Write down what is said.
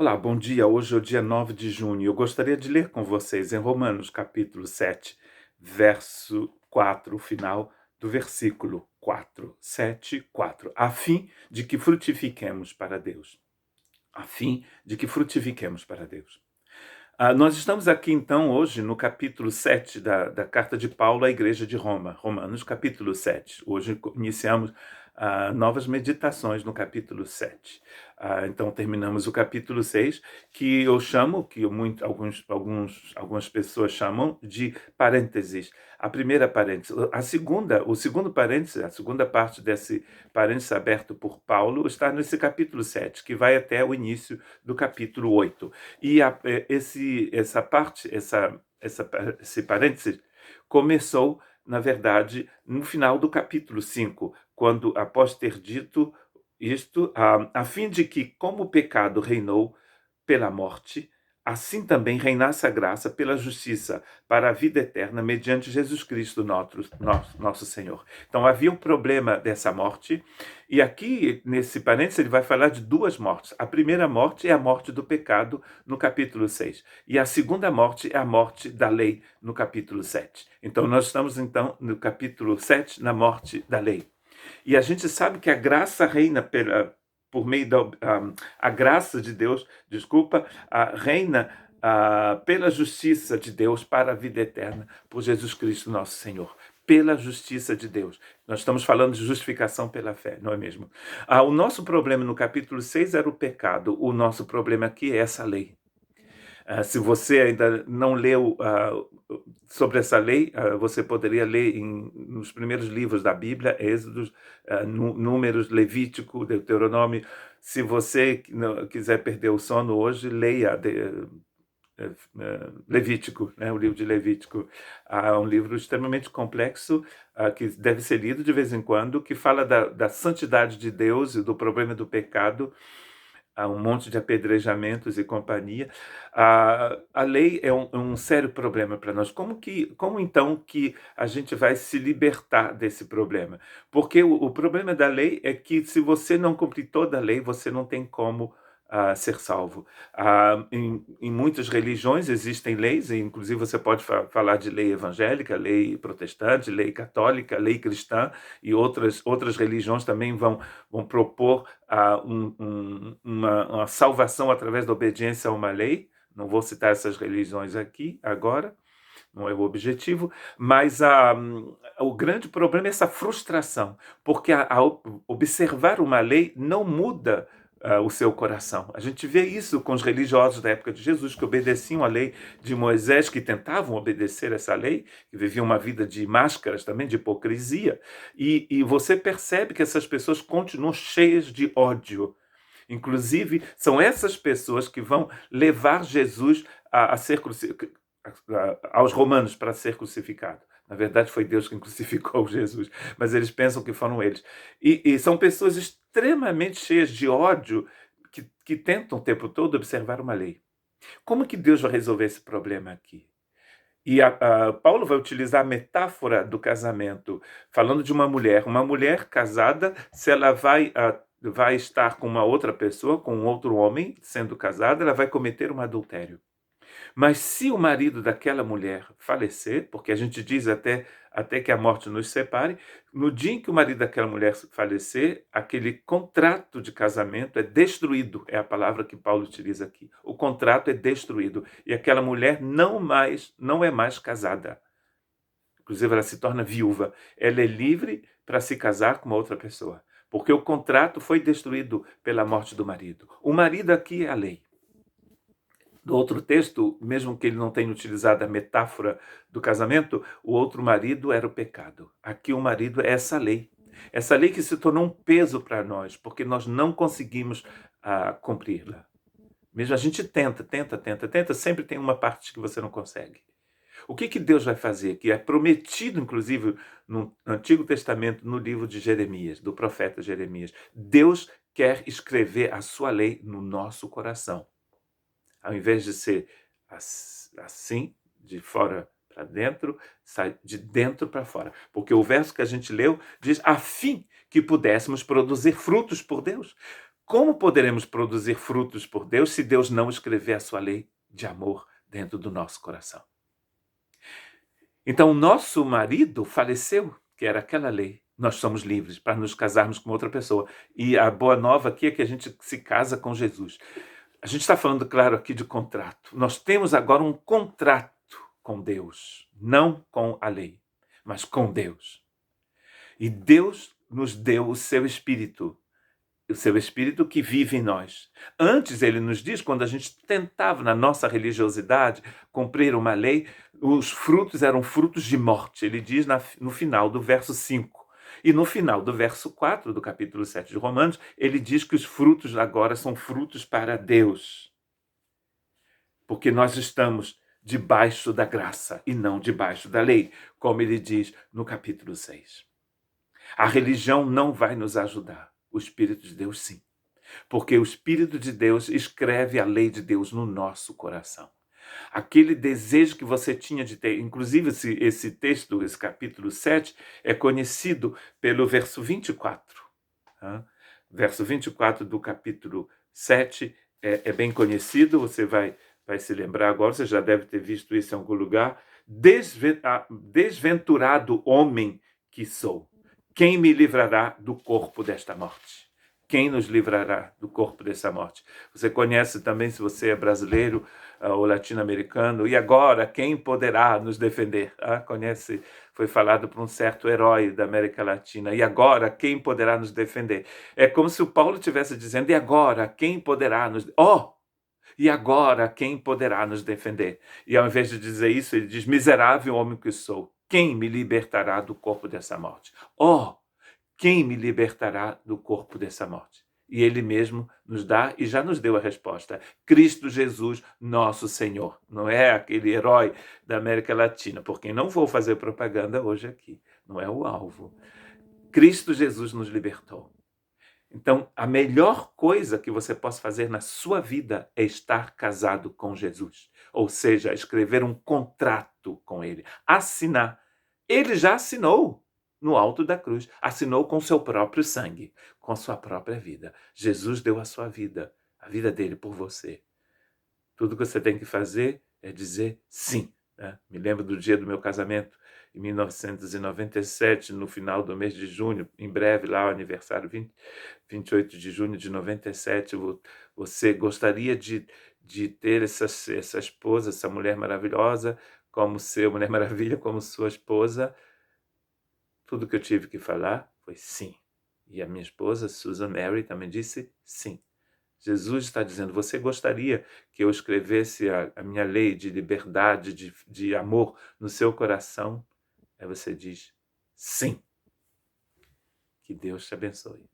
Olá, bom dia. Hoje é o dia 9 de junho. Eu gostaria de ler com vocês em Romanos, capítulo 7, verso 4, o final do versículo 4, 7, 4. A fim de que frutifiquemos para Deus. A fim de que frutifiquemos para Deus. Nós estamos aqui, então, hoje no capítulo 7 da carta de Paulo à igreja de Roma, Romanos, capítulo 7. Hoje iniciamos novas meditações no capítulo 7. Então, terminamos o capítulo 6, que eu chamo, algumas pessoas chamam de parênteses. A primeira parêntese. O segundo parêntese, a segunda parte desse parêntese aberto por Paulo, está nesse capítulo 7, que vai até o início do capítulo 8. E esse parêntese começou, na verdade, no final do capítulo 5, quando, após ter dito isto, a fim de que, como o pecado reinou pela morte, assim também reinasse a graça pela justiça para a vida eterna mediante Jesus Cristo, nosso Senhor. Então havia um problema dessa morte, e aqui, nesse parênteses, ele vai falar de duas mortes. A primeira morte é a morte do pecado, no capítulo 6. E a segunda morte é a morte da lei, no capítulo 7. Então nós estamos, no capítulo 7, na morte da lei. E a gente sabe que a graça reina por meio da a graça de Deus, desculpa, reina pela justiça de Deus para a vida eterna, por Jesus Cristo nosso Senhor. Pela justiça de Deus. Nós estamos falando de justificação pela fé, não é mesmo? O nosso problema no capítulo 6 era o pecado. O nosso problema aqui é essa lei. Se você ainda não leu sobre essa lei, você poderia ler nos primeiros livros da Bíblia, Êxodo, Números, Levítico, Deuteronômio. Se você quiser perder o sono hoje, leia Levítico, né? O livro de Levítico. É um livro extremamente complexo, que deve ser lido de vez em quando, que fala da santidade de Deus e do problema do pecado. Há um monte de apedrejamentos e companhia. A lei é um sério problema para nós. Como então que a gente vai se libertar desse problema? Porque o problema da lei é que, se você não cumprir toda a lei, você não tem como ser salvo. Em muitas religiões existem leis, e inclusive você pode falar de lei evangélica, lei protestante, lei católica, lei cristã, e outras religiões também vão propor uma salvação através da obediência a uma lei. Não vou citar essas religiões aqui agora, não é o objetivo, mas o grande problema é essa frustração, porque observar uma lei não muda o seu coração. A gente vê isso com os religiosos da época de Jesus, que obedeciam à lei de Moisés, que tentavam obedecer essa lei, que viviam uma vida de máscaras também, de hipocrisia, e você percebe que essas pessoas continuam cheias de ódio. Inclusive, são essas pessoas que vão levar Jesus a ser aos romanos para ser crucificado. Na verdade, foi Deus quem crucificou Jesus, mas eles pensam que foram eles. E são pessoas extremamente cheias de ódio que tentam o tempo todo observar uma lei. Como que Deus vai resolver esse problema aqui? E Paulo vai utilizar a metáfora do casamento, falando de uma mulher casada, se ela vai estar com uma outra pessoa, com um outro homem, sendo casada, ela vai cometer um adultério. Mas se o marido daquela mulher falecer, porque a gente diz até que a morte nos separe, no dia em que o marido daquela mulher falecer, aquele contrato de casamento é destruído, é a palavra que Paulo utiliza aqui. O contrato é destruído e aquela mulher não é mais casada. Inclusive, ela se torna viúva. Ela é livre para se casar com uma outra pessoa, porque o contrato foi destruído pela morte do marido. O marido aqui é a lei. No outro texto, mesmo que ele não tenha utilizado a metáfora do casamento, o outro marido era o pecado. Aqui o marido é essa lei. Essa lei que se tornou um peso para nós, porque nós não conseguimos cumpri-la. Mesmo a gente tenta, sempre tem uma parte que você não consegue. O que Deus vai fazer? Que é prometido, inclusive, no Antigo Testamento, no livro de Jeremias, do profeta Jeremias. Deus quer escrever a sua lei no nosso coração. Ao invés de ser assim, de fora para dentro, sai de dentro para fora. Porque o verso que a gente leu diz: a fim que pudéssemos produzir frutos por Deus. como poderemos produzir frutos por Deus se Deus não escrever a sua lei de amor dentro do nosso coração? Então, o nosso marido faleceu, que era aquela lei. Nós somos livres para nos casarmos com outra pessoa. E a boa nova aqui é que a gente se casa com Jesus. A gente está falando, claro, aqui de contrato. Nós temos agora um contrato com Deus, não com a lei, mas com Deus. E Deus nos deu o seu Espírito que vive em nós. Antes, ele nos diz, quando a gente tentava, na nossa religiosidade, cumprir uma lei, os frutos eram frutos de morte. Ele diz no final do verso 5. E no final do verso 4 do capítulo 7 de Romanos, ele diz que os frutos agora são frutos para Deus. Porque nós estamos debaixo da graça e não debaixo da lei, como ele diz no capítulo 6. A religião não vai nos ajudar. O Espírito de Deus, sim. Porque o Espírito de Deus escreve a lei de Deus no nosso coração. Aquele desejo que você tinha de ter, inclusive esse texto, esse capítulo 7, é conhecido pelo verso 24. Tá? Verso 24 do capítulo 7 é bem conhecido, você vai se lembrar agora, você já deve ter visto isso em algum lugar. Desventurado homem que sou. Quem me livrará do corpo desta morte? Quem nos livrará do corpo dessa morte? Você conhece também, se você é brasileiro ou latino-americano, e agora, quem poderá nos defender? Conhece, foi falado por um certo herói da América Latina. E agora, quem poderá nos defender? É como se o Paulo estivesse dizendo, e agora, quem poderá nos... E agora, quem poderá nos defender? E ao invés de dizer isso, ele diz, miserável homem que sou, quem me libertará do corpo dessa morte? Quem me libertará do corpo dessa morte? E ele mesmo nos dá, e já nos deu a resposta. Cristo Jesus, nosso Senhor. Não é aquele herói da América Latina, por quem não vou fazer propaganda hoje aqui. Não é o alvo. Cristo Jesus nos libertou. Então, a melhor coisa que você possa fazer na sua vida é estar casado com Jesus. Ou seja, escrever um contrato com ele. Assinar. Ele já assinou no alto da cruz. Assinou com seu próprio sangue, com sua própria vida. Jesus deu a sua vida, a vida dele por você. Tudo que você tem que fazer é dizer sim. Né? Me lembro do dia do meu casamento, em 1997, no final do mês de junho, em breve, lá o aniversário, 28 de junho de 97, você gostaria de ter essa esposa, essa mulher maravilhosa, como ser Mulher Maravilha, como sua esposa? Tudo que eu tive que falar foi sim. E a minha esposa, Susan Mary, também disse sim. Jesus está dizendo, você gostaria que eu escrevesse a minha lei de liberdade, de amor no seu coração? Aí você diz sim. Que Deus te abençoe.